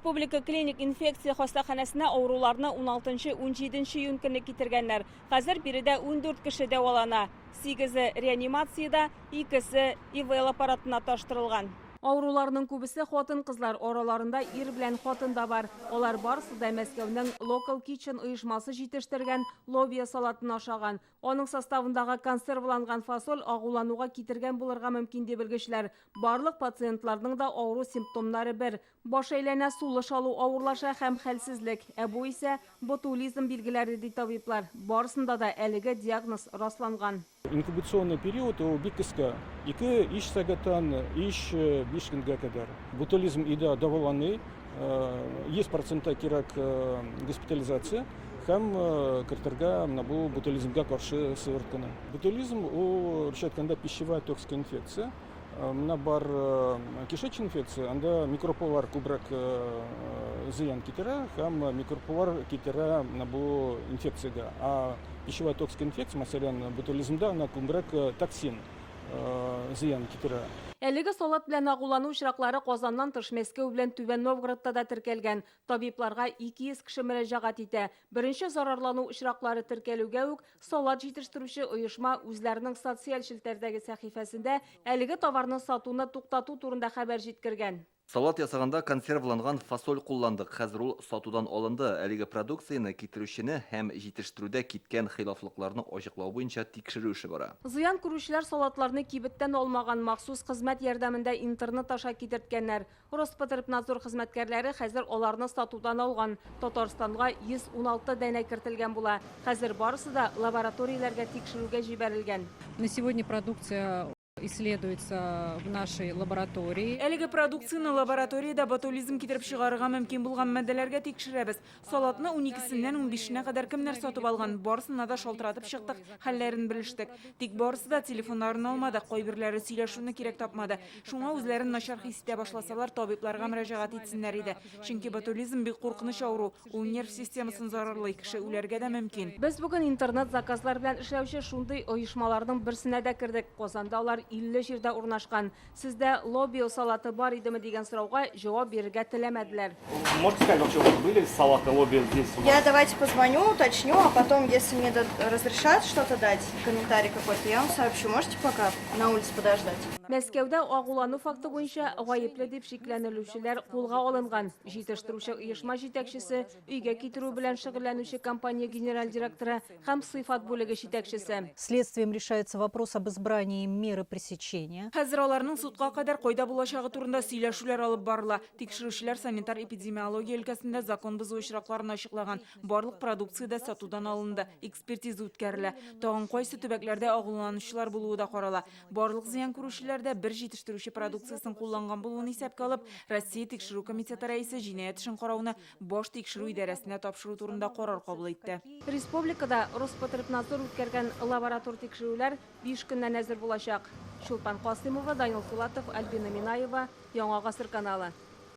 Республика клиник инфекция хастаханасына ауруларны 16-17 июнь көне китергәннәр. Хәзер биредә 14 кеше дәвалана. 8 реанимацияда, 2 ИВЛ аппаратына таштырылган. Ауруларның күбесе хатын-кызлар араларында ир белән хатын да бар. Алар барысы да Мәскәүнең Local Kitchen оешмасы җитештергән лобия салатын ашаган. Аның составындагы консервланган фасоль агулануга китергән булырга мөмкин дип белгечләр. Барлык пациентларның да авыру симптомнары бер. Баш әйләнә, сулыш алу авырлаша һәм хәлсезлек. Бу исә ботулизм билгеләре ди табиблар. Барысында да әлеге диагноз расланган. Инкубационный период у биккиска 2 иш сәгатьтән 5 көнгә кадәр. Ботулизм иде дәваланы, есть процентта кирәк госпитализация һәм кертергә бу ботулизмга каршы сыворканы. Ботулизм у рәшәткәндә пищевая токсик инфекция. Бар кишечная инфекция, анда микроблар күбрәк зыян китерә һәм микроблар китерә бу инфекциягә. А пищевая токсик инфекция, мәсәлән, ботулизмда ана күбрәк токсин зыян китерә. Әлеге салат белән агулану очраклары Казаннан тыш Мәскәү белән Түбән Новгородта да теркәлгән. Табибларга 200 кеше мөрәҗәгать итә. Беренче зарарлану очраклары теркәлүгә үк салат җитештерүче оешма үзләренең социаль челтәрдәге сәхифәсендә әлеге товарны сатуны туктату турында хәбәр җиткергән. Салат ясаганда консервланган фасоль кулландык. Хәзер ул сатудан алынды. Әлеге продукцияны китерүчене һәм җитештерүдә киткән хилафлыкларны ачыклау буенча тикшерү эше бара. Зыян күрүчеләр салатларны кибеттән алмаган махсус хезмәт ярдәмендә интернет аша китерткәннәр. Роспотребнадзор хезмәткәрләре хәзер аларны сатудан алган. Татарстанга 116 дәнә кертелгән була. Хәзер барысы да лабораторияләргә тикшерүгә җибәрелгән. На сегодня продукция исследуется в нашей лаборатории. Әлеге продукцияны лабораториядә ботулизм китереп чыгарырга мөмкин булган матдәләргә тикшерәбез. Салатны 12сеннән 15-нә кадәр кемнәр сатып алган, барысына да шалтыратып чыктык, хәлләрен белештек. Тик барысы да телефоннарын алмады, кайберләре сөйләшүне кирәк тапмады. Шуңа үзләрен начар хис итә башласалар, табибларга мөрәҗәгать итсеннәр иде. Чөнки ботулизм бик куркыныч авыру, ул нерв системасын зарарлый, кеше үләргә дә мөмкин. Без бүген интернет заказлар белән эшләүче шундый оешмаларның берсенә дә кирдек. Казанда алар 50 җирдә урнашкан. Сездә лобио салаты бар идеме дигән сорауга җавап бирергә теләмәделәр. Можете сказать, вообще были салаты лобио здесь? Я давайте позвоню, уточню, а потом, если мне разрешат что-то дать, комментарий какой-то, я вам сообщу. Можете пока на улице подождать? Мәскәүдә агулану факты буенча гаепле дип шикләнелүчеләр кулга алынган. Җитештерүче оешма җитәкчесе, өйгә китерү белән шөгыльләнүче компания генераль директоры һәм сыйфат бүлеге җитәкчесе. Следствием решается вопрос об избрании меры пресечения. Хәзер аларның судка кадәр кайда булачагы турында сөйләшүләр алып барыла. Тикшерүчеләр санитар-эпидемиология өлкәсендә закон бозу очракларын ачыклаган. Барлык продукцияда сатудан алынды. Экспертиза үткәрелә. Тагын кайсы төбәкләрдә агуланучылар булуы да карала. Барлык зыян күрүчеләрдә бер җитештерүче продукциясын кулланган булуын исәпкә алып, Россия тикшерү комитеты рәисе җинаять эшен карауны баш тикшерү идарәсенә тапшыру турында карар кабул итте. Республикада Роспотребнадзор үткәргән лаборатор тикшерүләр 5 көннән әзер булачак. Шулпан Касымова, Данил Фулатов, Альбина Минаева, Яңа гасыр каналы.